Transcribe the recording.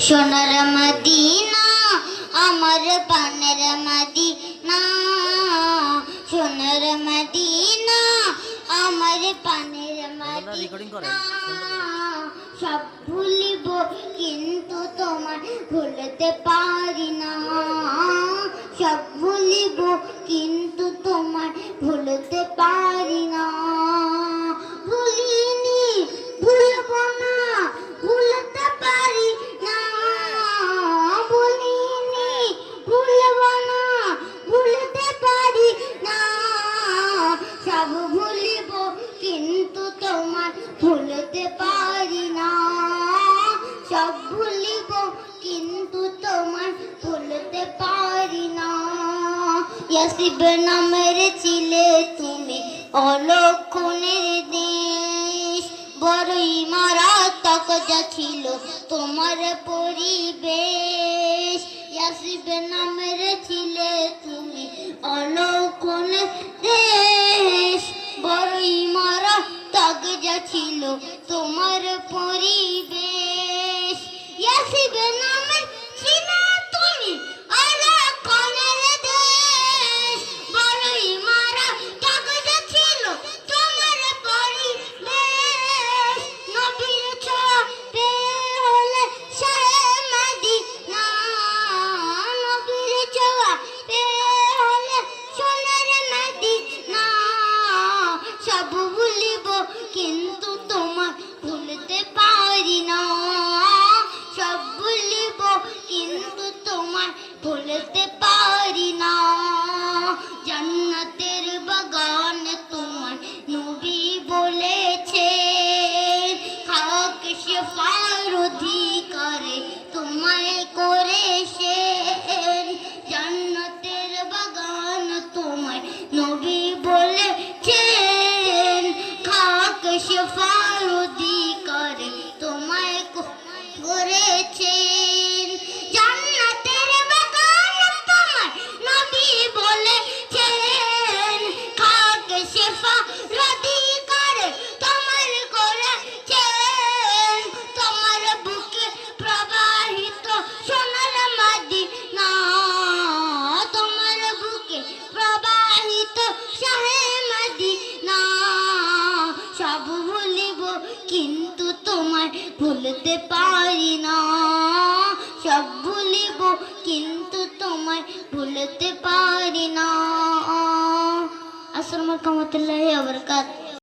সোনার মদিনা আমার পানের মদিনা, সোনার মদিনা আমার পানের মদিনা। সব ভুলিব কিন্তু তোমার ভুলতে পারি না, সব ভুলিব কিন্তু তোমার ভুলতে পারি না। ভুলিনি ভুলব না, ভুলতে পারি না, ভুলিনি ভুলব না, ভুলতে পারি না। সব ভুলিব কিন্তু তোমার ভুলতে পারি না, সব ভুলিব কিন্তু তোমার ভুলতে পারি না। ইয়াসিব নামের ছিলে তুমি অলক্ষণের দেশ, বড়ই মারাত্মক যা ছিল তোমার পরিবেশ। ইয়াসিব নামের ছিলে তুমি অলক্ষণের দেশ, বড়ই মারাত্মক যা ছিল তোমার পরিবেশ। ইয়াসিব নামের ছিলে তুমি অলক্ষণের দেশ, বড়ই মারাত্মক যা ছিল তোমার পরিবেশ। নবীর ছোঁয়া পেয়ে হলে শাহে মদিনা, নবীর ছোঁয়া পেয়ে হলে সোনার মদিনা। সব ভুলিব কিন্তু তোমার ভুলতে পারি না, সব ভুলিব কিন্তু তোমার ভুলতে পারি না। জান্নাতের বাগান তোমার নবী বলেছে, খাক শেফার অধিকারে তোমায় করেছেন। জান্নাতের বাগান তোমায় নবী বলেছেন, খাক শেফার অধিকারে তোমায় করেছেন। জান্নাতের বাগান তোমায় নবী বলেছেন, খাক শেফার অধিকারে তোমায় করেছেন। তোমার বুকে প্রবাহিত সোনার মদিনা, তোমার বুকে প্রবাহিত শাহে মদিনা। সব ভুলিব কিন্তু তোমার ভুলতে পারি না, সব ভুলিব কিন্তু তোমায় ভুলতে পারি না। আসসালামু আলাইকুম ওয়া রাহমাতুল্লাহি ওয়া বারাকাতুহু।